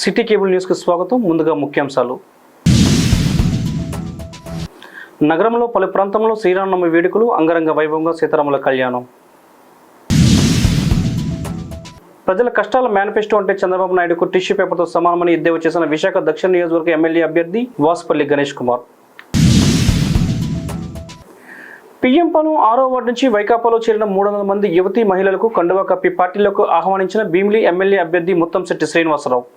City cable న్యూస్కి స్వాగతం. ముందుగా ముఖ్యాంశాలు. నగరంలో పలు ప్రాంతంలో శ్రీరామనవమి వేడుకలు, అంగరంగ వైభవంగా సీతారాముల కళ్యాణం. ప్రజల కష్టాల మేనిఫెస్టో అంటే చంద్రబాబు నాయుడుకు టిష్యూ పేపర్తో సమానమని ఎద్దేవా చేసిన విశాఖ దక్షిణ నియోజకవర్గ ఎమ్మెల్యే అభ్యర్థి వాసుపల్లి గణేష్ కుమార్. పీఎం పాలెం 6వ వార్డు నుంచి వైకాపాలో చేరిన 300 మంది యువతీ మహిళలకు కండువా కప్పి పార్టీలకు ఆహ్వానించిన భీమిలి ఎమ్మెల్యే అభ్యర్థి ముత్తంశెట్టి శ్రీనివాసరావు.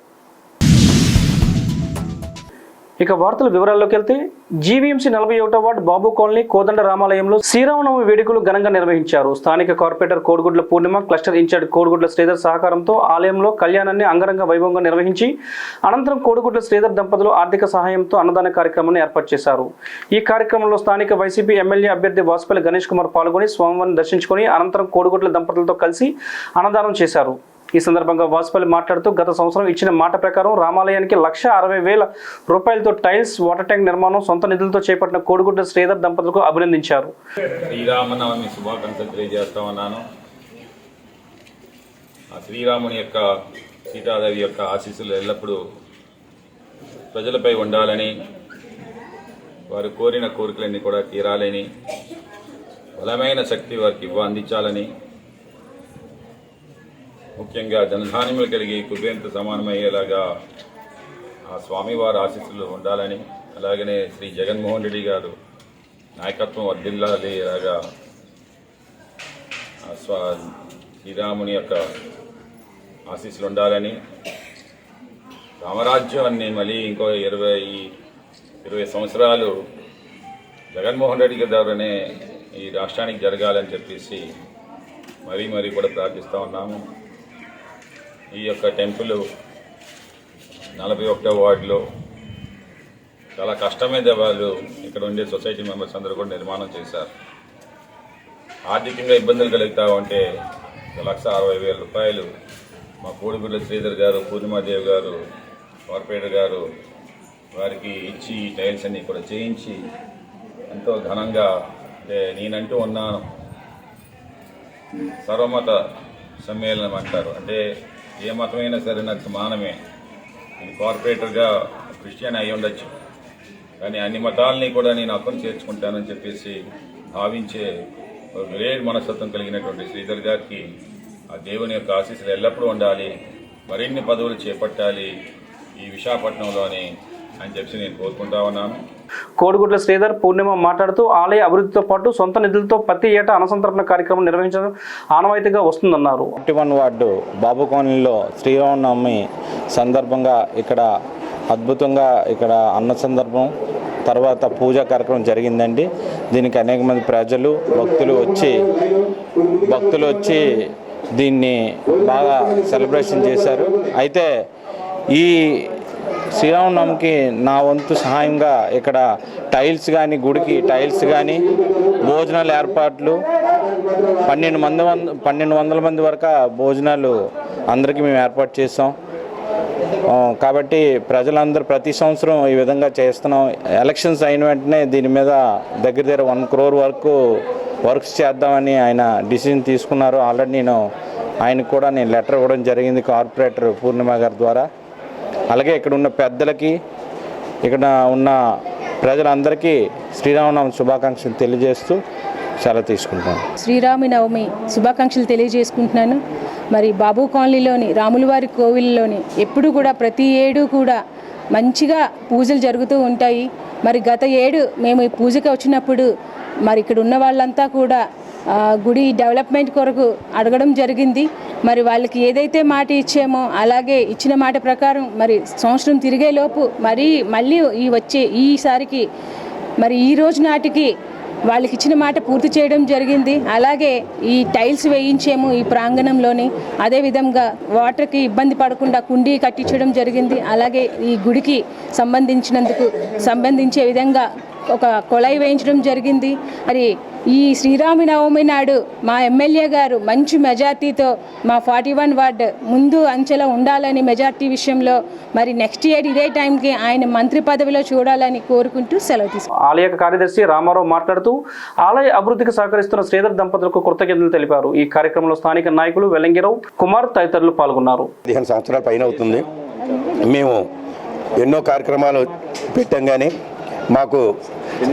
ఇక వార్తల వివరాల్లోకి వెళ్తే జీవీఎంసీ 41వ వార్డు బాబు కాలనీ కోదండ రామాలయంలో శ్రీరామనవమి వేడుకలు ఘనంగా నిర్వహించారు. స్థానిక కార్పొరేటర్ కోడిగుడ్ల పూర్ణిమ, క్లస్టర్ ఇన్ఛార్జ్ కోడిగుడ్ల శ్రీధర్ సహకారంతో ఆలయంలో కళ్యాణాన్ని అంగరంగ వైభవంగా నిర్వహించి అనంతరం కోడిగుడ్ల శ్రీధర్ దంపతులు ఆర్థిక సహాయంతో అన్నదాన కార్యక్రమాన్ని ఏర్పాటు చేశారు. ఈ కార్యక్రమంలో స్థానిక వైసీపీ ఎమ్మెల్యే అభ్యర్థి వాసుపల్లి గణేష్ కుమార్ పాల్గొని స్వామివారిని దర్శించుకుని అనంతరం కోడిగుడ్ల దంపతులతో కలిసి అన్నదానం చేశారు. ఈ సందర్భంగా వాసుపల్లి మాట్లాడుతూ గత సంవత్సరం ఇచ్చిన మాట ప్రకారం రామాలయానికి 1,60,000 రూపాయలతో టైల్స్, వాటర్ ట్యాంక్ నిర్మాణం సొంత నిధులతో చేపట్టిన కోడిగుడ్ల శ్రీధర్ దంపతులకు అభినందించారు. శ్రీరామనవమి శుభాకాంక్షలు తెలియజేస్తా ఉన్నాను. ఆ శ్రీరాముని యొక్క, సీతాదేవి యొక్క ఆశీస్సులు ఎల్లప్పుడూ ప్రజలపై ఉండాలని, వారు కోరిన కోరికలన్నీ కూడా తీరాలని, బలమైన శక్తి వారికి అందించాలని, ముఖ్యంగా ధనధాన్యములు కలిగి కుబేరంతో సమానమయ్యేలాగా ఆ స్వామివారి ఆశీస్సులు ఉండాలని, అలాగనే శ్రీ జగన్మోహన్ రెడ్డి గారు నాయకత్వం వర్ధిల్లాగా శ్రీరాముని యొక్క ఆశీస్సులు ఉండాలని, రామరాజ్యాన్ని మళ్ళీ ఇంకో 20 సంవత్సరాలు జగన్మోహన్ రెడ్డి గారి ద్వారానే ఈ రాష్ట్రానికి జరగాలని చెప్పేసి మరీ కూడా ప్రార్థిస్తూ ఉన్నాము. ఈ యొక్క టెంపుల్ 41వ వార్డులో చాలా కష్టం మీద వాళ్ళు ఇక్కడ ఉండే సొసైటీ మెంబర్స్ అందరూ కూడా నిర్మాణం చేశారు. ఆర్థికంగా ఇబ్బందులు కలుగుతూ ఉంటే 1,60,000 రూపాయలు మా కోడిగుడ్ల శ్రీధర్ గారు, పూర్ణిమాదేవి గారు, కార్పొరేటర్ గారు వారికి ఇచ్చి టైల్స్ అన్నీ కూడా చేయించి ఎంతో ఘనంగా, అంటే నేనంటూ ఉన్నాను, సర్వమత సమ్మేళనం అంటారు, అంటే ఏ మతమైనా సరే నాకు సమానమే. నేను కార్పొరేటర్గా క్రిస్టియన్ అయి ఉండొచ్చు, కానీ అన్ని మతాలని కూడా నేను అక్కను చేర్చుకుంటానని చెప్పేసి భావించే ఒక గ్రేట్ మనస్తత్వం కలిగినటువంటి శ్రీధర్ గారికి ఆ దేవుని యొక్క ఆశీస్సులు ఎల్లప్పుడూ ఉండాలి, మరిన్ని పదవులు చేపట్టాలి ఈ విశాఖపట్నంలోని అని చెప్పి నేను కోరుకుంటా ఉన్నాను. కోడిగుడ్ల శ్రీధర్, పూర్ణిమ మాట్లాడుతూ ఆలయ అభివృద్ధితో పాటు సొంత నిధులతో ప్రతి ఏటా అన్నసంతర్పణ కార్యక్రమం నిర్వహించడం ఆనవాయితీగా వస్తుందన్నారు. 41 వార్డు బాబు కాలనీలో శ్రీరామనవమి సందర్భంగా ఇక్కడ అద్భుతంగా అన్న సందర్భం తర్వాత పూజా కార్యక్రమం జరిగిందండి. దీనికి అనేక మంది ప్రజలు, భక్తులు వచ్చి దీన్ని బాగా సెలబ్రేషన్ చేశారు. అయితే ఈ శ్రీరామనవమికి నా వంతు సహాయంగా ఇక్కడ టైల్స్ కానీ, గుడికి టైల్స్ కానీ, భోజనాల ఏర్పాట్లు 1,200 మంది వరకు భోజనాలు అందరికీ మేము ఏర్పాటు చేసాం. కాబట్టి ప్రజలందరూ ప్రతి సంవత్సరం ఈ విధంగా చేస్తున్నాం. ఎలక్షన్స్ అయిన వెంటనే దీని మీద దగ్గర 1 crore వరకు వర్క్స్ చేద్దామని ఆయన డిసిజన్ తీసుకున్నారు. ఆల్రెడీ ఆయనకు కూడా నేను లెటర్ ఇవ్వడం జరిగింది కార్పొరేటర్ పూర్ణిమ గారి ద్వారా. అలాగే ఇక్కడ ఉన్న పెద్దలకి, ఇక్కడ ఉన్న ప్రజలందరికీ శ్రీరామనవమి శుభాకాంక్షలు తెలియజేస్తూ సెలవు తీసుకుంటాను. శ్రీరామనవమి శుభాకాంక్షలు తెలియజేసుకుంటున్నాను. మరి బాబు కాలనీలోని రాములవారి కోవిల్లోని ఎప్పుడు కూడా ప్రతి ఏడు కూడా మంచిగా పూజలు జరుగుతూ ఉంటాయి. మరి గత ఏడు మేము ఈ పూజకి వచ్చినప్పుడు మరి ఇక్కడ ఉన్న వాళ్ళంతా కూడా గుడి డెవలప్మెంట్ కొరకు అడగడం జరిగింది. మరి వాళ్ళకి ఏదైతే మాట ఇచ్చామో అలాగే ఇచ్చిన మాట ప్రకారం మరి సంవత్సరం తిరిగేలోపు మళ్ళీ ఈసారికి మరి ఈ రోజు నాటికి వాళ్ళకి ఇచ్చిన మాట పూర్తి చేయడం జరిగింది. అలాగే ఈ టైల్స్ వేయించాము ఈ ప్రాంగణంలోని. అదేవిధంగా వాటర్కి ఇబ్బంది పడకుండా కుండీ కట్టించడం జరిగింది. అలాగే ఈ గుడికి సంబంధించే విధంగా ఒక కొళాయి వేయించడం జరిగింది. మరి ఈ శ్రీరామనవమి నాడు మా ఎమ్మెల్యే గారు మంచి మెజార్టీతో మా 41 వార్డు ముందు అంచెలో ఉండాలని మెజార్టీ విషయంలో మరి నెక్స్ట్ ఇయర్ ఇదే టైంకి ఆయన మంత్రి పదవిలో చూడాలని కోరుకుంటూ సెలవు తీసుకున్నారు. ఆలయ కార్యదర్శి రామారావు మాట్లాడుతూ ఆలయ అభివృద్ధికి సహకరిస్తున్న శ్రీధర్ దంపతులకు కృతజ్ఞతలు తెలిపారు. ఈ కార్యక్రమంలో స్థానిక నాయకులు వెల్లంగిరావు, కుమార్ తదితరులు పాల్గొన్నారు. 15 సంవత్సరాల పైన అవుతుంది. మేము ఎన్నో కార్యక్రమాలు పెట్టాం, కానీ మాకు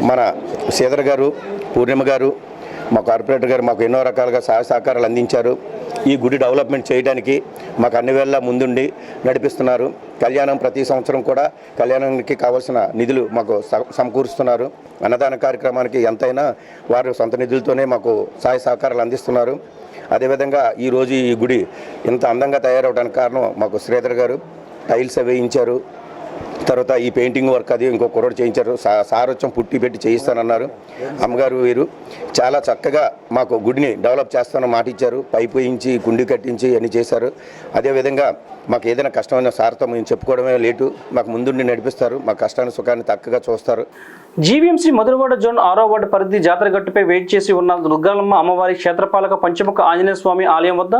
మన శ్రీధర్ గారు, పూర్ణిమ గారు, మా కార్పొరేటర్ గారు మాకు ఎన్నో రకాలుగా సహాయ సహకారాలు అందించారు. ఈ గుడి డెవలప్మెంట్ చేయడానికి మాకు అన్ని వేళలా ముందుండి నడిపిస్తున్నారు. కళ్యాణం ప్రతి సంవత్సరం కూడా కళ్యాణానికి కావాల్సిన నిధులు మాకు సమకూరుస్తున్నారు. అన్నదాన కార్యక్రమానికి ఎంతైనా వారు సొంత నిధులతోనే మాకు సహాయ సహకారాలు అందిస్తున్నారు. అదేవిధంగా ఈరోజు ఈ గుడి ఇంత అందంగా తయారవడానికి కారణం మాకు శ్రీధర్ గారు. టైల్స్ వేయించారు, తర్వాత ఈ పెయింటింగ్ వర్క్ అది ఇంకో కుర్రోడు చేయించారు. సారొచ్చం పుట్టి పెట్టి చేయిస్తానన్నారు. అమ్మగారు వీరు చాలా చక్కగా మాకు గుడిని డెవలప్ చేస్తానని మాట ఇచ్చారు. పైపు వేయించి, కుండి కట్టించి అన్నీ చేశారు. అదేవిధంగా మాకు ఏదైనా కష్టమైన సార్తో మేము చెప్పుకోవడమే లేటు, మాకు ముందుండి నడిపిస్తారు. మా కష్టాన్ని సుఖాన్ని చక్కగా చూస్తారు. జీవీఎంసీ మధురవాడ జోన్ 6వ వార్డు పరిధి జాతరగట్టుపై వెయిట్ చేసి ఉన్న దుర్గాలమ్మ అమ్మవారి క్షేత్రపాలక పంచముఖ ఆంజనేయ స్వామి ఆలయం వద్ద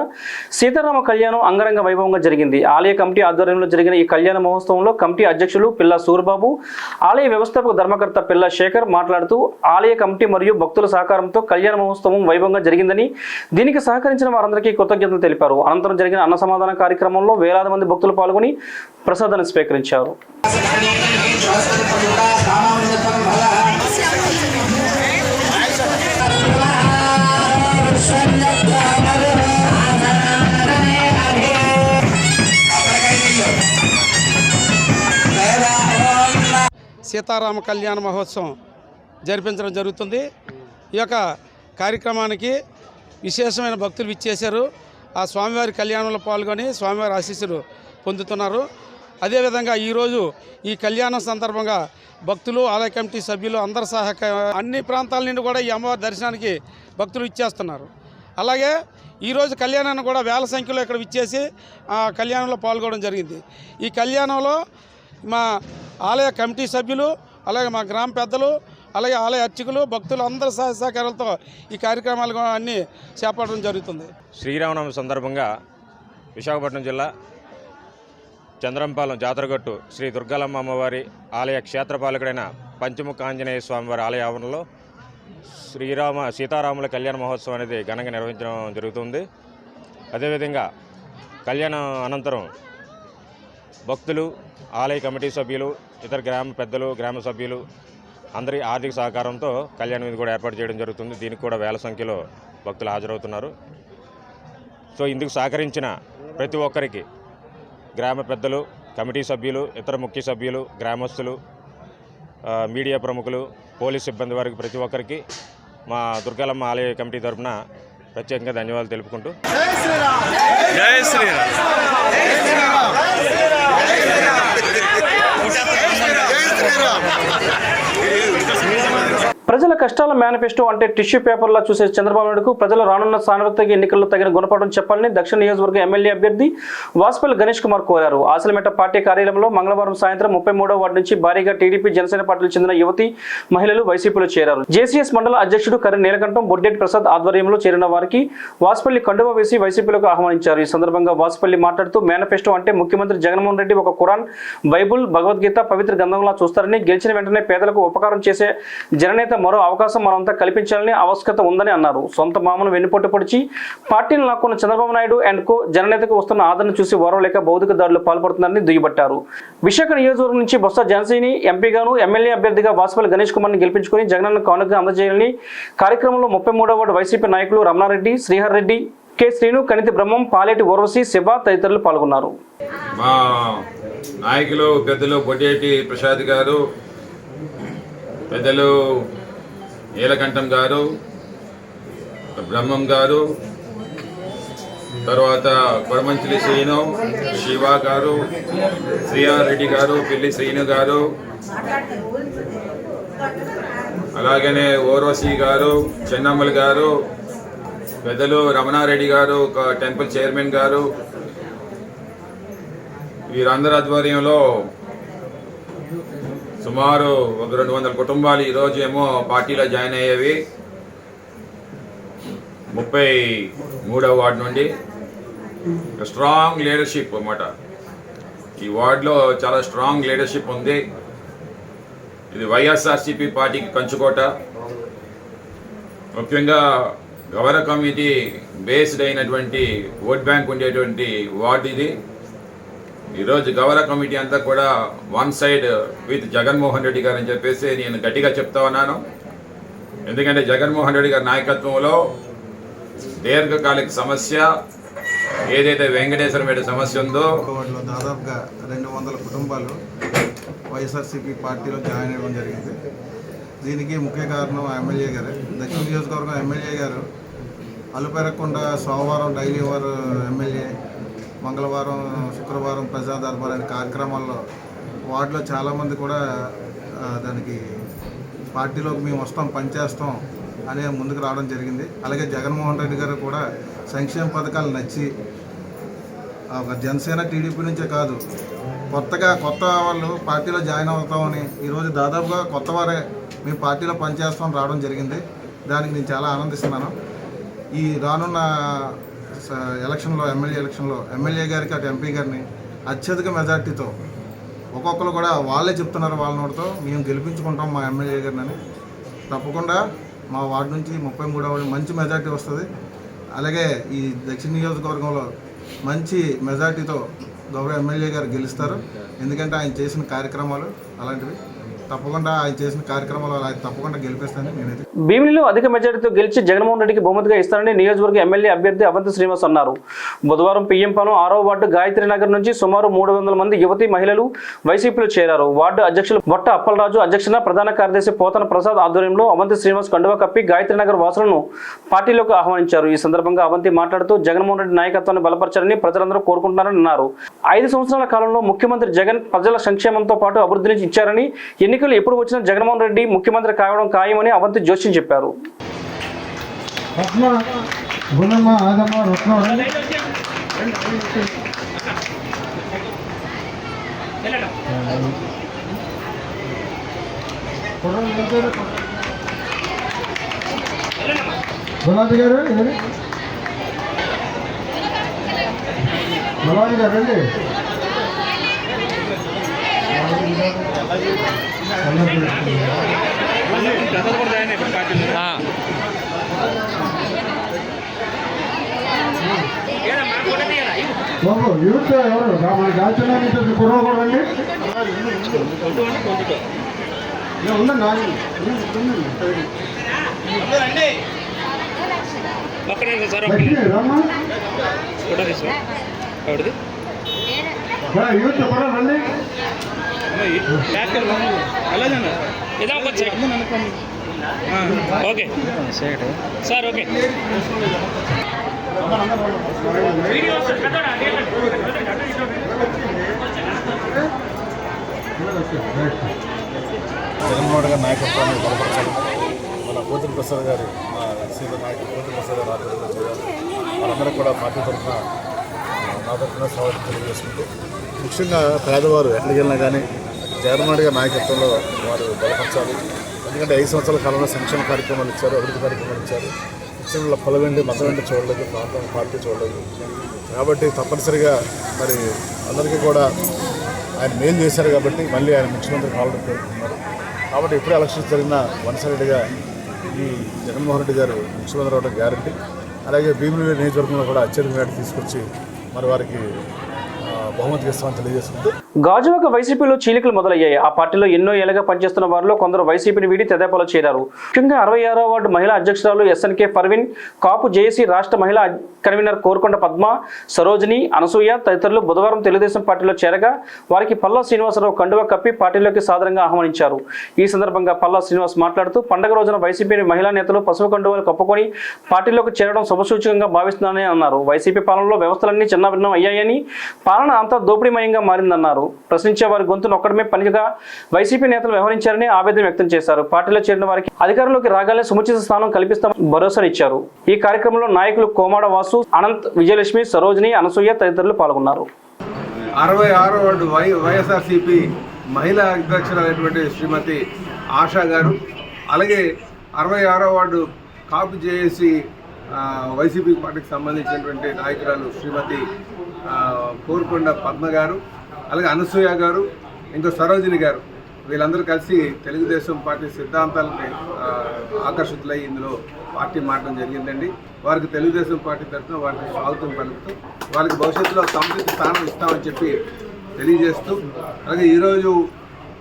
సీతారామ కళ్యాణం అంగరంగ వైభవంగా జరిగింది. ఆలయ కమిటీ ఆధ్వర్యంలో జరిగిన ఈ కళ్యాణ మహోత్సవంలో కమిటీ అధ్యక్షులు పిల్ల సూర్బాబు, ఆలయ వ్యవస్థాపక ధర్మకర్త పిల్ల శేఖర్ మాట్లాడుతూ ఆలయ కమిటీ మరియు భక్తుల సహకారంతో కళ్యాణ మహోత్సవం వైభవంగా జరిగిందని, దీనికి సహకరించిన వారందరికీ కృతజ్ఞతలు తెలిపారు. అనంతరం జరిగిన అన్న సమాధాన కార్యక్రమంలో వేలాది మంది భక్తులు పాల్గొని ప్రసాదాన్ని స్వీకరించారు. సీతారామ కళ్యాణ మహోత్సవం జరిపించడం జరుగుతుంది. ఈ యొక్క కార్యక్రమానికి విశేషమైన భక్తులు విచ్చేశారు. ఆ స్వామివారి కళ్యాణంలో పాల్గొని స్వామివారి ఆశీస్సులు పొందుతున్నారు. అదేవిధంగా ఈరోజు ఈ కళ్యాణం సందర్భంగా భక్తులు, ఆలయ కమిటీ సభ్యులు అందరి అన్ని ప్రాంతాల నుండి కూడా ఈ అమ్మవారి దర్శనానికి భక్తులు ఇచ్చేస్తున్నారు. అలాగే ఈరోజు కళ్యాణాన్ని కూడా వేల సంఖ్యలో ఇక్కడ విచ్చేసి ఆ కళ్యాణంలో పాల్గొనడం జరిగింది. ఈ కళ్యాణంలో మా ఆలయ కమిటీ సభ్యులు, అలాగే మా గ్రామ పెద్దలు, అలాగే ఆలయ అర్చకులు, భక్తులు అందరి సహాయ సహకారాలతో ఈ కార్యక్రమాలు అన్నీ చేపట్టడం జరుగుతుంది. శ్రీరామనవమి సందర్భంగా విశాఖపట్నం జిల్లా చంద్రంపాలెం జాతరగట్టు శ్రీ దుర్గాలమ్మ అమ్మవారి ఆలయ క్షేత్రపాలకుడైన పంచముఖ ఆంజనేయ స్వామివారి ఆలయ ఆవరణలో సీతారాముల కళ్యాణ మహోత్సవం అనేది ఘనంగా నిర్వహించడం జరుగుతుంది. అదేవిధంగా కళ్యాణం అనంతరం భక్తులు, ఆలయ కమిటీ సభ్యులు, ఇతర గ్రామ పెద్దలు, గ్రామ సభ్యులు అందరి ఆర్థిక సహకారంతో కళ్యాణం ఇది కూడా ఏర్పాటు చేయడం జరుగుతుంది. దీనికి కూడా వేల సంఖ్యలో భక్తులు హాజరవుతున్నారు. సో ఇందుకు సహకరించిన ప్రతి ఒక్కరికి గ్రామ పెద్దలు, కమిటీ సభ్యులు, ఇతర ముఖ్య సభ్యులు, గ్రామస్తులు, మీడియా ప్రముఖులు, పోలీస్ సిబ్బంది వారికి ప్రతి ఒక్కరికి మా దుర్గాలమ్మ ఆలయ కమిటీ తరఫున ప్రత్యేకంగా ధన్యవాదాలు తెలుపుకుంటూ జై శ్రీరామ్. ప్రజల కష్టాల మేనిఫెస్టో అంటే టిష్యూ పేపర్లా చూసే చంద్రబాబు నాయుడుకు ప్రజలు రానున్న సార్వత్రిక ఎన్నికల్లో తగిన గుణపాఠం చెప్పాలని దక్షిణ నియోజకవర్గ ఎమ్మెల్యే అభ్యర్థి వాసుపల్లి గణేష్ కుమార్ కోరారు. ఆసిలమెట్ట పార్టీ కార్యాలయంలో మంగళవారం సాయంత్రం 33వ వార్డు నుంచి భారీగా టీడీపీ, జనసేన పార్టీలకు చెందిన యువతి, మహిళలు వైసీపీలో చేరారు. జేసీఎస్ మండల అధ్యక్షుడు కర్రి నీలకంఠం, బొడ్డెట్టి ప్రసాద్ ఆధ్వర్యంలో చేరిన వారికి వాసుపల్లి కండువా వేసి వైసీపీలకు ఆహ్వానించారు. ఈ సందర్భంగా వాసుపల్లి మాట్లాడుతూ మేనిఫెస్టో అంటే ముఖ్యమంత్రి జగన్మోహన్ రెడ్డి ఒక ఖురాన్, బైబుల్, భగవద్గీత పవిత్ర గ్రంథంలా చూస్తారని, గెలిచిన వెంటనే పేదలకు ఉపకారం చేసే జననేత మరో అవకాశం మనంతా కల్పించాలని ఆవశ్యకత ఉందని అన్నారు. సొంత మామను వెన్నుపోటు పొడిచి పార్టీని లాక్కున్న చంద్రబాబు నాయుడు అండ్ కో జననేతకు వస్తున్న ఆదరణ చూసి ఓర్వలేక భౌతిక దాడులు పాల్పడుతున్నారని దుయ్యబట్టారు. విశాఖ నియోజకవర్గం నుంచి బొత్స ఝాన్సీని ఎంపీగాను, ఎమ్మెల్యే అభ్యర్థిగా వాసుపల్లి గణేష్ కుమార్ని గెలిపించుకుని జగనన్న కానుకగా అందజేయాలని కార్యక్రమంలో 33వ వార్డు వైసీపీ నాయకులు రమణారెడ్డి, శ్రీహర్ రెడ్డి, కె శ్రీను, కణితి బ్రహ్మం, పాలేటి ఓర్వశి, శివ తదితరులు పాల్గొన్నారు. మా నాయకులు పెద్దలు బొడ్డేటి ప్రసాద్ గారు, పెద్దలు నీలకంఠం గారు, బ్రహ్మం గారు, తర్వాత కొరమంచిలి శ్రీను, శివ గారు, శ్రీయారెడ్డి గారు, పిల్లి శ్రీను గారు, అలాగనే ఓర్వశి గారు, చెన్నమ్మల్ గారు, పెద్దలు రమణారెడ్డి గారు, ఒక టెంపుల్ చైర్మన్ గారు, వీరందరి ఆధ్వర్యంలో సుమారు ఒక 200 కుటుంబాలు ఈరోజు ఏమో పార్టీలో జాయిన్ అయ్యేవి. 33వ వార్డు నుండి స్ట్రాంగ్ లీడర్షిప్ అన్నమాట. ఈ వార్డులో చాలా స్ట్రాంగ్ లీడర్షిప్ ఉంది. ఇది వైఎస్ఆర్సీపీ పార్టీకి కంచుకోట. ముఖ్యంగా గవర్నర్ కమిటీ బేస్డ్ అయినటువంటి ఓట్ బ్యాంక్ ఉండేటువంటి వార్డు ఇది. ఈరోజు గౌరవ కమిటీ అంతా కూడా one side with Jaganmohan Reddy గారు అని చెప్పేసి నేను గట్టిగా చెప్తా ఉన్నాను. ఎందుకంటే జగన్మోహన్ రెడ్డి గారి నాయకత్వంలో దీర్ఘకాలిక సమస్య ఏదైతే వెంకటేశ్వరపేట సమస్య ఉందో దాదాపుగా 200 కుటుంబాలు వైఎస్ఆర్సీపీ పార్టీలో జాయిన్ అవ్వడం జరిగింది. దీనికి ముఖ్య కారణం ఎమ్మెల్యే గారు, దక్షిణ నియోజకవర్గం ఎమ్మెల్యే గారు అలుపెరగకుండా సోమవారం డైలీ వారు ఎమ్మెల్యే, మంగళవారం శుక్రవారం ప్రజా దర్బార్ అనే కార్యక్రమాల్లో వార్డులో చాలామంది కూడా దానికి పార్టీలోకి మేము వస్తాం పనిచేస్తాం అనే ముందుకు రావడం జరిగింది. అలాగే జగన్మోహన్ రెడ్డి గారు కూడా సంక్షేమ పథకాలు నచ్చి జనసేన టీడీపీ నుంచే కాదు కొత్త వాళ్ళు పార్టీలో జాయిన్ అవుతామని ఈరోజు దాదాపుగా కొత్త వారే మేము పార్టీలో పనిచేస్తామని రావడం జరిగింది. దానికి నేను చాలా ఆనందిస్తున్నాను. ఈ రానున్న ఎలక్షన్లో ఎమ్మెల్యే గారికి అటు ఎంపీ గారిని అత్యధిక మెజార్టీతో ఒక్కొక్కరు కూడా వాళ్ళే చెప్తున్నారు వాళ్ళ నోటితో మేము గెలిపించుకుంటాం మా ఎమ్మెల్యే గారిని. తప్పకుండా మా వార్డు నుంచి 33వ మంచి మెజార్టీ వస్తుంది. అలాగే ఈ దక్షిణ నియోజకవర్గంలో మంచి మెజార్టీతో గౌరవ ఎమ్మెల్యే గారు గెలుస్తారు. ఎందుకంటే ఆయన చేసిన కార్యక్రమాలు అలాంటివి. తప్పకుండా ఆయన చేసిన కార్యక్రమాలు తప్పకుండా గెలిపిస్తానని నేనైతే. భీమిలిలో అధిక మెజారిటీతో గెలిచి జగన్మోహన్ రెడ్డికి బహుమతిగా ఇస్తారని నియోజకవర్గ ఎమ్మెల్యే అభ్యర్థి అవంతి శ్రీనివాస్ అన్నారు. బుధవారం పిఎంపాలెం 6వ వార్డు గాయత్రి నగర్ నుంచి సుమారు 300 మంది యువతి మహిళలు వైసీపీలో చేరారు. వార్డు అధ్యక్షులు బొట్ట అప్పలరాజు అధ్యక్షన ప్రధాన కార్యదర్శి పోతన ప్రసాద్ ఆధ్వర్యంలో అవంతి శ్రీనివాస్ కండువా కప్పి గాయత్రి నగర్ వాసులను పార్టీలోకి ఆహ్వానించారు. ఈ సందర్భంగా అవంతి మాట్లాడుతూ జగన్మోహన్ రెడ్డి నాయకత్వాన్ని బలపరచాలని ప్రజలందరూ కోరుకుంటున్నారని అన్నారు. 5 సంవత్సరాల కాలంలో ముఖ్యమంత్రి జగన్ ప్రజల సంక్షేమంతో పాటు అభివృద్ధిని ఇచ్చారని, ఎన్నికలు ఎప్పుడు వచ్చినా జగన్మోహన్ రెడ్డి ముఖ్యమంత్రి కావడం ఖాయమని అవంతి జోష్యం చెప్పారు. గులాబీ గారు రండి. యూత్ ఎవరు మన గాయత్రి నుంచి కుర్రకూడండి యూత్ కుర్ర రండి. Okay sir, okay. జగన్మోహన్ గారి నాయకత్వాన్ని బలపరచాలి. మన పోతుల ప్రసాద్ గారు మా సీనియర్ నాయకులు పోతుల ప్రసాద్ గారు ఆధ్వర్యంలో చేయాలి. వాళ్ళందరూ కూడా పార్టీ తరఫున నా తరఫున స్వాగతం తెలియజేసుకుంటూ, ముఖ్యంగా పేదవారు ఎక్కడికి వెళ్ళినా కానీ జగన్మోహన్ రెడ్డి గారి నాయకత్వంలో వారు బలపరచాలి. ఎందుకంటే 5 సంవత్సరాల కాలంలో సంక్షేమ కార్యక్రమాలు ఇచ్చారు, అభివృద్ధి కార్యక్రమాలు ఇచ్చారు. ఇచ్చిన పొలవెండి మతవెండి చూడలేదు, ప్రాంతం పార్టీ చూడలేదు. కాబట్టి తప్పనిసరిగా మరి అందరికీ కూడా ఆయన మేలు చేశారు కాబట్టి మళ్ళీ ఆయన ముఖ్యమంత్రి కావాలని కోరుకుంటున్నారు. కాబట్టి ఎప్పుడు ఎలక్షన్స్ జరిగినా వన్సైడ్గా ఈ జగన్మోహన్ రెడ్డి గారు ముఖ్యమంత్రి అవడం గ్యారంటీ. అలాగే భీమిలి నియోజకవర్గంలో కూడా అత్యధిక మేట తీసుకొచ్చి మరి వారికి బహుమతి ఇస్తామని తెలియజేస్తుంది. గాజువాక వైసీపీలో చీలికలు మొదలయ్యాయి. ఆ పార్టీలో ఎన్నో ఏళ్లుగా పనిచేస్తున్న వారిలో కొందరు వైసీపీని వీడి తెదేపాలో చేరారు. ముఖ్యంగా 66వ వార్డు మహిళా అధ్యక్షురాలు ఎస్ఎన్కే పర్వీన్, కాపు జేఏసీ రాష్ట్ర మహిళా కన్వీనర్ కోరుకొండ పద్మ, సరోజిని, అనసూయ తదితరులు బుధవారం తెలుగుదేశం పార్టీలో చేరగా వారికి పల్లా శ్రీనివాసరావు కండువా కప్పి పార్టీలోకి సాదరంగా ఆహ్వానించారు. ఈ సందర్భంగా పల్లా శ్రీనివాస్ మాట్లాడుతూ పండగ రోజున వైసీపీ మహిళా నేతలు పసుపు కండువాలు కప్పుకొని పార్టీలోకి చేరడం శుభసూచకంగా భావిస్తున్నానని అన్నారు. వైసీపీ పాలనలో వ్యవస్థలన్నీ చిన్నభిన్నం అయ్యాయని, పాలన అంతా దోపిడీమయంగా మారిందన్నారు. ప్రశ్నించే వారి గొంతు నొక్కడమే పనిగా వైసీపీ నేతలు వ్యవహరించారని ఆవేదన వ్యక్తం చేశారు. పార్టీలో చేరిన వారికి అధికారంలోకి రాగానే సముచిత స్థానం కల్పిస్తామని భరోసానిచ్చారు. ఈ కార్యక్రమంలో నాయకులు కోమాడ వాసు, అనంత్, విజయలక్ష్మి, సరోజిని, అనసూయ తదితరులు పాల్గొన్నారు. 66వ వార్డు వైఎస్ఆర్సీపీ మహిళా అధ్యక్షురాలైనటువంటి శ్రీమతి ఆశా గారు, అలాగే 66వ వార్డు కాపు జేఏసీ వైసీపీ పార్టీకి సంబంధించినటువంటి నాయకురాలు శ్రీమతి కోరుకొండ పద్మ గారు, అలాగే అనసూయ గారు, ఇంకా సరోజిని గారు, వీళ్ళందరూ కలిసి తెలుగుదేశం పార్టీ సిద్ధాంతాలకి ఆకర్షితులై ఇందులో పార్టీ మారడం జరిగిందండి. వారికి తెలుగుదేశం పార్టీ తరఫున వారికి స్వాగతం పలుకుతూ వారికి భవిష్యత్తులో సముచిత స్థానం ఇస్తామని చెప్పి తెలియజేస్తూ, అలాగే ఈరోజు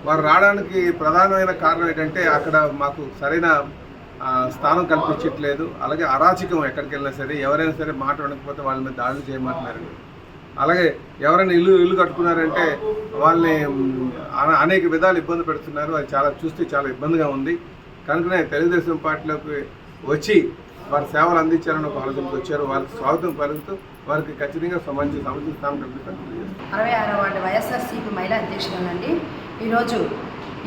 వారు రావడానికి ప్రధానమైన కారణం ఏంటంటే అక్కడ మాకు సరైన స్థానం కల్పించట్లేదు. అలాగే అరాచకం ఎక్కడికి వెళ్ళినా సరే ఎవరైనా సరే మాట వినకపోతే వాళ్ళ మీద దాడులు చేయమంటున్నారండి. అలాగే ఎవరైనా ఇల్లు కట్టుకున్నారంటే వాళ్ళని అనేక విధాలు ఇబ్బంది పెడుతున్నారు. అది చూస్తే చాలా ఇబ్బందిగా ఉంది. కనుకనే తెలుగుదేశం పార్టీలోకి వచ్చి వారి సేవలు అందించాలని ఒక ఆలోచనకు వచ్చారు. వారికి స్వాగతం పలుకుతూ వారికి ఖచ్చితంగా సముచిత స్థానం కల్పిస్తాను. 66వ వార్డు వైఎస్ఆర్సీపీ మహిళా అధ్యక్షురాలండి. ఈరోజు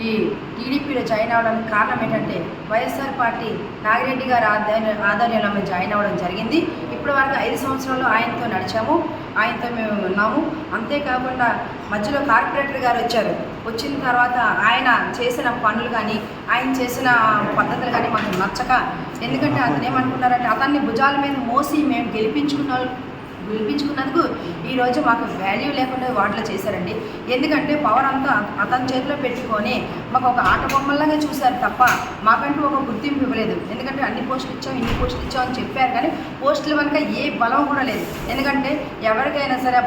ఈ టీడీపీలో జాయిన్ అవ్వడానికి కారణం ఏంటంటే వైఎస్ఆర్ పార్టీ నాగిరెడ్డి గారి ఆధ్వర్యంలో మేము జాయిన్ అవ్వడం జరిగింది. ఇప్పటి వరకు 5 సంవత్సరాలు ఆయనతో నడిచాము, ఆయనతో మేము ఉన్నాము. అంతేకాకుండా మధ్యలో కార్పొరేటర్ గారు వచ్చారు. వచ్చిన తర్వాత ఆయన చేసిన పనులు కానీ ఆయన చేసిన పద్ధతులు కానీ మాకు నచ్చక, ఎందుకంటే అతను ఏమనుకున్నారంటే అతన్ని భుజాల మీద మోసి మేము గెలిపించుకున్నందుకు ఈరోజు మాకు వాల్యూ లేకుండా వాటిలో చేశారండి. ఎందుకంటే పవర్ అంతా అతని చేతిలో పెట్టుకొని మాకు ఒక ఆట బొమ్మలాగా చూశారు తప్ప మాకంటూ ఒక గుర్తింపు ఇవ్వలేదు. ఎందుకంటే అన్ని పోస్టులు ఇచ్చాం, ఇన్ని పోస్టులు ఇచ్చాం అని చెప్పారు, కానీ పోస్టుల వెనక ఏ బలం కూడా లేదు. ఎందుకంటే ఎవరికైనా సరే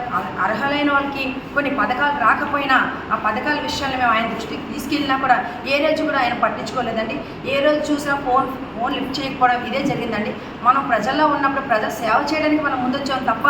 అర్హులైన వాళ్ళకి కొన్ని పథకాలు రాకపోయినా ఆ పథకాల విషయాన్ని మేము ఆయన దృష్టికి తీసుకెళ్ళినా కూడా ఏ రోజు కూడా ఆయన పట్టించుకోలేదండి. ఏ రోజు చూసినా ఫోన్ లిఫ్ట్ చేయకపోవడం ఇదే జరిగిందండి. మనం ప్రజల్లో ఉన్నప్పుడు ప్రజల సేవ చేయడానికి మనం ముందొచ్చాం తప్ప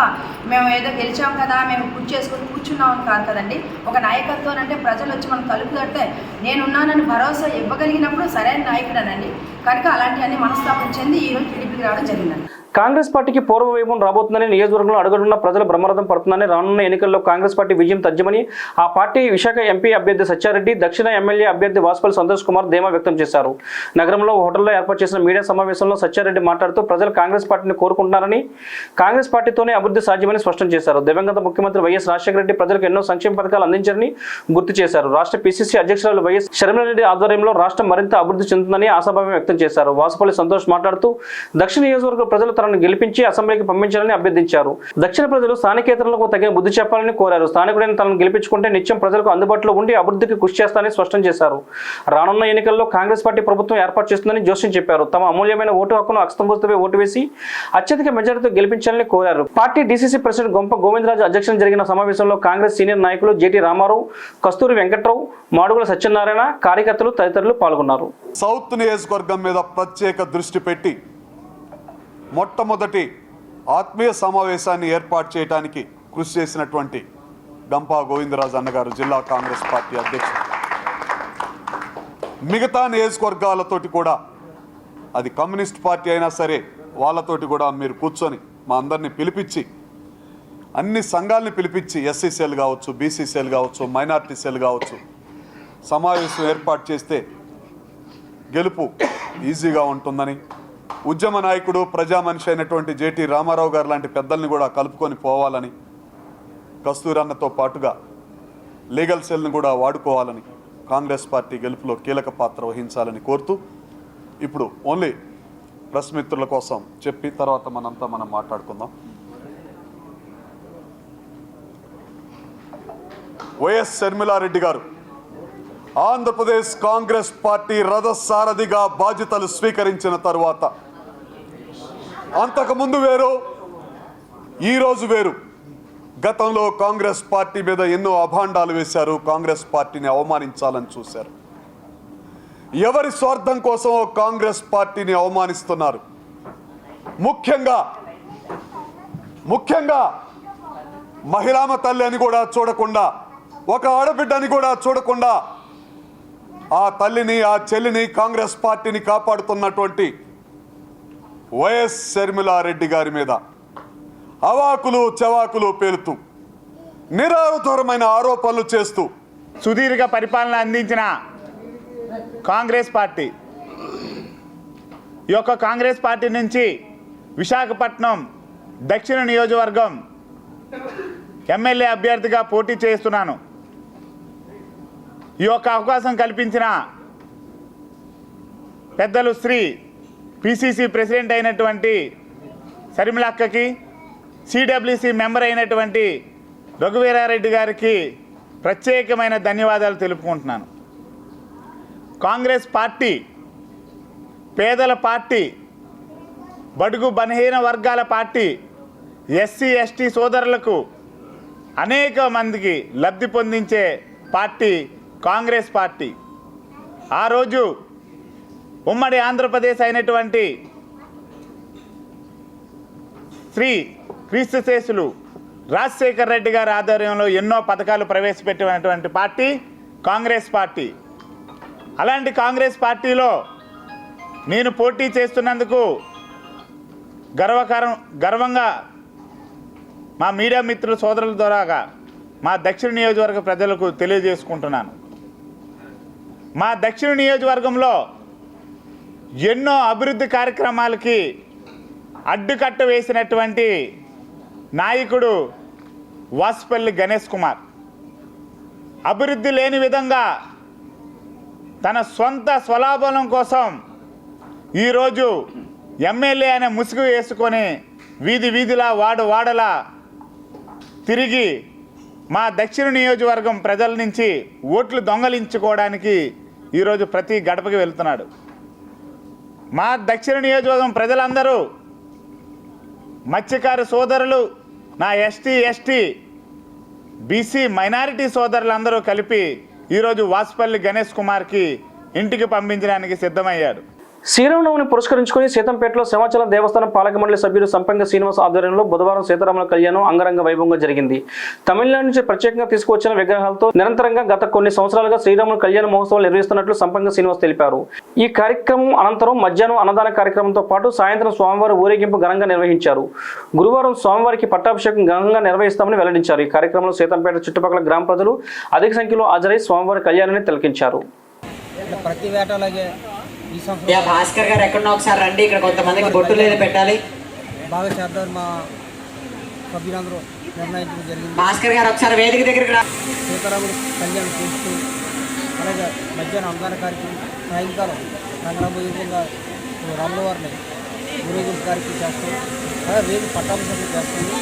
మేము ఏదో గెలిచాం కదా మేము కూర్చున్నామని కాదు కదండి. ఒక నాయకత్వం అంటే ప్రజలు వచ్చి మనం తలుపు తడితే నేనున్నానని భరోసా ఇవ్వగలిగినప్పుడు సరైన నాయకుడనండి. కనుక అలాంటివన్నీ మనస్తాపం చెంది ఈరోజు టీడీపీకి రావడం జరిగిందండి. కాంగ్రెస్ పార్టీకి పూర్వ వైభవం రాబోతుందని నియోజకవర్గంలో అడుగుతున్న ప్రజలు బ్రహ్మరథం పడుతుందని, రానున్న ఎన్నికల్లో కాంగ్రెస్ పార్టీ విజయం తథ్యమని ఆ పార్టీ విశాఖ ఎంపీ అభ్యర్థి సత్యారెడ్డి, దక్షిణ ఎమ్మెల్యే అభ్యర్థి వాసుపల్లి సంతోష్ కుమార్ ధీమా వ్యక్తం చేశారు. నగరంలో హోటల్లో ఏర్పాటు చేసిన మీడియా సమావేశంలో సత్యారెడ్డి మాట్లాడుతూ ప్రజలు కాంగ్రెస్ పార్టీని కోరుకుంటున్నారని, కాంగ్రెస్ పార్టీతోనే అభివృద్ధి సాధ్యమని స్పష్టం చేశారు. దివంగత ముఖ్యమంత్రి వైఎస్ రాజశేఖర రెడ్డి ప్రజలకు ఎన్నో సంక్షేమ పథకాలు అందించారని గుర్తు చేశారు. రాష్ట్ర పిసిసి అధ్యక్షురాలు వైఎస్ షర్మిలారెడ్డి ఆధ్వర్యంలో రాష్ట్రం మరింత అభివృద్ధి చెందుతుందని ఆశాభావం వ్యక్తం చేశారు. వాసుపల్లి సంతోష్ మాట్లాడుతూ దక్షిణ నియోజకవర్గ ప్రజలు తనను గెలిపించి అసెంబ్లీకి పంపించాలని అభ్యర్థించారు. దక్షిణ ప్రజలు స్థానికేతరులకు తగిన బుద్ధి చెప్పాలని కోరారు. స్థానికుడైన తనను గెలిపించుకుంటే నిత్యం ప్రజలకు అందుబాటులో ఉండి అభివృద్ధికి కృషి చేస్తానని స్పష్టం చేశారు. రానున్న ఎన్నికల్లో కాంగ్రెస్ పార్టీ ప్రభుత్వం ఏర్పాటు చేస్తుందని జోస్యం చెప్పారు. తమ అమూల్యమైన ఓటు హక్కును అక్షతంగుర్తుపై ఓటు వేసి అత్యధిక మెజారిటీతో గెలిపించాలని కోరారు. Party DCC president Gompa Govindaraju అధ్యక్షతన జరిగిన సమావేశంలో కాంగ్రెస్ సీనియర్ నాయకులు జేటీ రామారావు, కస్తూరి వెంకట్రావు, మాడుగుల సత్యనారాయణ, కార్యకర్తలు తదితరులు పాల్గొన్నారు. సౌత్ నియోజకవర్గం మీద ప్రత్యేక దృష్టి పెట్టి మొట్టమొదటి ఆత్మీయ సమావేశాన్ని ఏర్పాటు చేయడానికి కృషి చేసినటువంటి గంపా గోవిందరాజు అన్నగారు, జిల్లా కాంగ్రెస్ పార్టీ అధ్యక్షుడు. మిగతా నియోజకవర్గాలతోటి కూడా, అది కమ్యూనిస్ట్ పార్టీ అయినా సరే వాళ్ళతోటి కూడా మీరు కూర్చొని మా అందరినీ పిలిపించి, అన్ని సంఘాలని పిలిపించి, ఎస్సీ సెల్ కావచ్చు, బీసీ సెల్ కావచ్చు, మైనార్టీ సెల్ కావచ్చు, సమావేశం ఏర్పాటు చేస్తే గెలుపు ఈజీగా ఉంటుందని, ఉద్యమ నాయకుడు ప్రజా మనిషి అయినటువంటి జేటీ రామారావు గారు లాంటి పెద్దల్ని కూడా కలుపుకొని పోవాలని, కస్తూరన్నతో పాటుగా లీగల్ సెల్ని కూడా వాడుకోవాలని, కాంగ్రెస్ పార్టీ గెలుపులో కీలక పాత్ర వహించాలని కోరుతూ, ఇప్పుడు ఓన్లీ ప్రెస్ మిత్రుల కోసం చెప్పి తర్వాత మనం మాట్లాడుకుందాం. వైఎస్ షర్మిలారెడ్డి గారు ఆంధ్రప్రదేశ్ కాంగ్రెస్ పార్టీ రథసారథిగా బాధ్యతలు స్వీకరించిన తరువాత అంతకుముందు వేరు, ఈరోజు వేరు. గతంలో కాంగ్రెస్ పార్టీ మీద ఎన్నో అభాండాలు వేశారు, కాంగ్రెస్ పార్టీని అవమానించాలని చూశారు. ఎవరి స్వార్థం కోసమో కాంగ్రెస్ పార్టీని అవమానిస్తున్నారు. ముఖ్యంగా మహిళామ తల్లి అని కూడా చూడకుండా, ఒక ఆడబిడ్డని కూడా చూడకుండా ఆ తల్లిని, ఆ చెల్లిని, కాంగ్రెస్ పార్టీని కాపాడుతున్నటువంటి వైఎస్ షర్మిలారెడ్డి గారి మీద అవాకులు చవాకులు పేలుతూ, నిరాధారమైన ఆరోపణలు చేస్తూ సుదీర్ఘ పరిపాలన అందించిన కాంగ్రెస్ పార్టీ, ఈ యొక్క కాంగ్రెస్ పార్టీ నుంచి విశాఖపట్నం దక్షిణ నియోజకవర్గం ఎమ్మెల్యే అభ్యర్థిగా పోటీ చేస్తున్నాను. ఈ యొక్క అవకాశం కల్పించిన పెద్దలు శ్రీ పిసిసి ప్రెసిడెంట్ అయినటువంటి షర్మిలక్కకి, సిడబ్ల్యూసి మెంబర్ అయినటువంటి రఘువీరారెడ్డి గారికి ప్రత్యేకమైన ధన్యవాదాలు తెలుపుకుంటున్నాను. కాంగ్రెస్ పార్టీ పేదల పార్టీ, బడుగు బలహీన వర్గాల పార్టీ, ఎస్సీ ఎస్టీ సోదరులకు అనేక మందికి లబ్ధి పొందించే పార్టీ కాంగ్రెస్ పార్టీ. ఆ రోజు ఉమ్మడి ఆంధ్రప్రదేశ్ అయినటువంటి శ్రీ క్రీస్తుశేషులు రాజశేఖర్ రెడ్డి గారి ఆధ్వర్యంలో ఎన్నో పథకాలు ప్రవేశపెట్టినటువంటి పార్టీ కాంగ్రెస్ పార్టీ. అలాంటి కాంగ్రెస్ పార్టీలో నేను పోటీ చేస్తున్నందుకు గర్వంగా మా మీడియా మిత్రుల సోదరుల ద్వారా మా దక్షిణ నియోజకవర్గ ప్రజలకు తెలియజేసుకుంటున్నాను. మా దక్షిణ నియోజకవర్గంలో ఎన్నో అభివృద్ధి కార్యక్రమాలకి అడ్డుకట్ట వేసినటువంటి నాయకుడు వాసుపల్లి గణేష్ కుమార్. అభివృద్ధి లేని విధంగా తన సొంత స్వలాభం కోసం ఈరోజు ఎమ్మెల్యే అనే ముసుగు వేసుకొని వీధి వీధిలా వాడలా తిరిగి మా దక్షిణ నియోజకవర్గం ప్రజల నుంచి ఓట్లు దొంగలించుకోవడానికి ఈరోజు ప్రతి గడపకి వెళ్తున్నాడు. మా దక్షిణ నియోజకవర్గం ప్రజలందరూ మత్స్యకార సోదరులు, నా ఎస్టీ బీసీ మైనారిటీ సోదరులందరూ కలిపి ఈరోజు వాసుపల్లి గణేష్ కుమార్కి ఇంటికి పంపించడానికి సిద్ధమయ్యాడు. శ్రీరామనవమిని పురస్కరించుకుని సీతంపేటలో సింహాచలం దేవస్థానం పాలక మండలి సభ్యులు సంపంగ శ్రీనివాస్ ఆధ్వర్యంలో బుధవారం సీతారాముల కళ్యాణం అంగరంగ వైభవంగా జరిగింది. తమిళనాడు నుంచి ప్రత్యేకంగా తీసుకువచ్చిన విగ్రహాలతో నిరంతరంగా గత కొన్ని సంవత్సరాలుగా శ్రీరాముల కళ్యాణ మహోత్సవాలు నిర్వహిస్తున్నట్లు సంపంగ శ్రీనివాస్ తెలిపారు. ఈ కార్యక్రమం అనంతరం మధ్యాహ్నం అన్నదాన కార్యక్రమంతో పాటు సాయంత్రం స్వామివారి ఊరేగింపు ఘనంగా నిర్వహించారు. గురువారం స్వామివారికి పట్టాభిషేకం ఘనంగా నిర్వహిస్తామని వెల్లడించారు. ఈ కార్యక్రమంలో సీతంపేట చుట్టుపక్కల గ్రామ ప్రజలు అధిక సంఖ్యలో హాజరై స్వామివారి కళ్యాణాన్ని తిలకించారు. ప్రతి వేటలాగే భాస్కర్ గారు ఎక్కడన్నా ఒకసారి రండి, ఇక్కడ కొంతమందికి బొట్టు లేదు పెట్టాలి, బాగా చేద్దామని మా సభ్యులందరూ నిర్ణయించడం జరిగింది. భాస్కర్ గారు ఒకసారి వేదిక దగ్గరికి రా. సీతారాముడు కళ్యాణం చేస్తూ అలాగే మధ్యాహ్నం అన్నదాన కార్యక్రమం, సాయంకాలం రంగరామయుగంగా రాముల వారిని ఊరేగింపు కార్యక్రమం చేస్తాం. అలాగే రేపు పట్టాభిషేకం చేస్తుంది.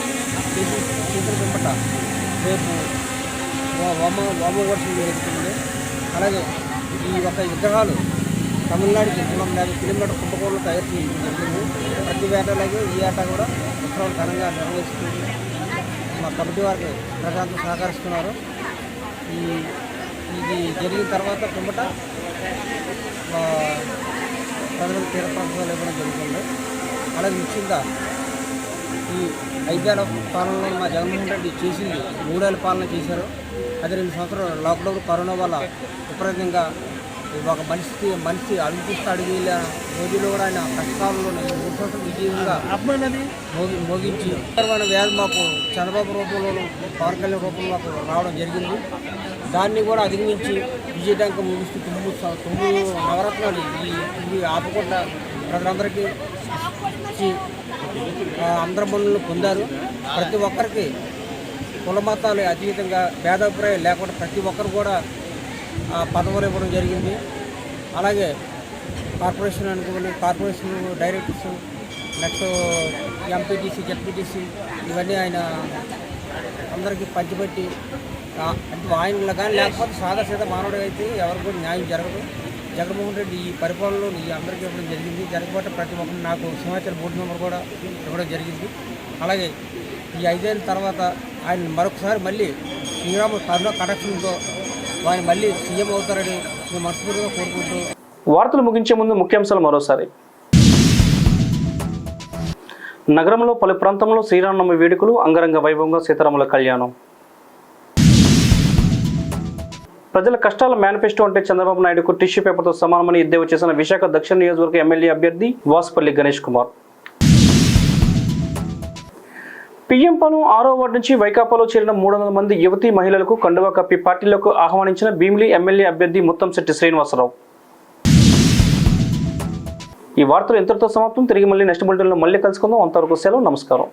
సీతల వెంబట రేపు వామవర్షం జరుగుతుంది. అలాగే ఈ యొక్క విగ్రహాలు తమిళనాడుకి 350 కిలోమీటర్ కుంభకోణంలో తయారు చేయడం జరిగింది. ప్రతి వేటలాగే ఈ ఏటా కూడా ఉత్సవాలు ఘనంగా నిర్వహిస్తుంది. మా కమిటీ వారికి ప్రజలంతా సహకరిస్తున్నారు. ఇది జరిగిన తర్వాత కుంభట ప్రజలకు తీరప్రసాదాలు ఇవ్వడం జరుగుతుంది. అలాగే ముఖ్యంగా ఈ 5 ఏళ్ల పాలనలో మా జగన్మోహన్ రెడ్డి చేసింది 3 ఏళ్ల పాలన చేశారు. అదే 2 సంవత్సరాలు లాక్డౌన్ కరోనా వల్ల విపరీతంగా ఒక మనిషి అడుగుతూ అడిగి రోజుల్లో కూడా ఆయన కష్టాల్లో 3 సంవత్సరాలు విజయంగా మోగించి వ్యాధి మాకు చంద్రబాబు రూపంలో పవన్ కళ్యాణ్ రూపంలో మాకు రావడం జరిగింది. దాన్ని కూడా అధిగమించి విజయటంక ముగిస్తూ 9 నవరత్నాలు ఇవి ఆపకుండా ప్రజలందరికీ ఇచ్చి అందరి పనులను పొందారు. ప్రతి ఒక్కరికి కుల మతాలు అతీతంగా భేదాభిప్రాయం లేకుండా ప్రతి ఒక్కరు కూడా పదవులు ఇవ్వడం జరిగింది. అలాగే కార్పొరేషన్ అనుకోని corporation directors, next MPTC, ZPTC ఇవన్నీ ఆయన అందరికీ పంచిపెట్టి అంటే ఆయనలో కానీ లేకపోతే సాదా మానవుడు అయితే ఎవరికి కూడా న్యాయం జరగదు. జగన్మోహన్ రెడ్డి ఈ పరిపాలనలో ఈ అందరికీ ఇవ్వడం జరిగింది. జరగబట్టే ప్రతి ఒక్కరు నాకు సింహాచల్ బోర్డు మెంబర్ కూడా ఇవ్వడం జరిగింది. అలాగే ఈ 5 ఏళ్ళ తర్వాత ఆయన మరొకసారి మళ్ళీ శ్రీరామ కరుణ కటాక్షంతో ఆయన మళ్ళీ సీఎం అవుతారని మేము మనస్ఫూర్తిగా కోరుకుంటూ వార్తలు ముగించే ముందు ముఖ్యాంశాలు మరోసారి. నగరంలో పలు ప్రాంతంలో శ్రీరామనవమి వేడుకలు అంగరంగ వైభవంగా సీతారాముల కళ్యాణం. ప్రజల కష్టాల మేనిఫెస్టో అంటే చంద్రబాబు నాయుడుకు టిష్యూ పేపర్తో సమానమని ఎద్దేవా చేసిన విశాఖ దక్షిణ నియోజకవర్గ ఎమ్మెల్యే అభ్యర్థి వాసుపల్లి గణేష్ కుమార్. పీఎం పను 6వ వార్డు నుంచి వైకాపాలో చేరిన 300 మంది యువతీ మహిళలకు కండువా కప్పి పార్టీలకు ఆహ్వానించిన భీమిలి ఎమ్మెల్యే అభ్యర్థి ముత్తంశెట్టి శ్రీనివాసరావు. ఈ వార్తలు ఇంతటితో సమాప్తం. తిరిగి మళ్ళీ నెక్స్ట్ బులెటిన్లో మళ్ళీ కలుసుకుందాం. అంతవరకు సెలవు. నమస్కారం.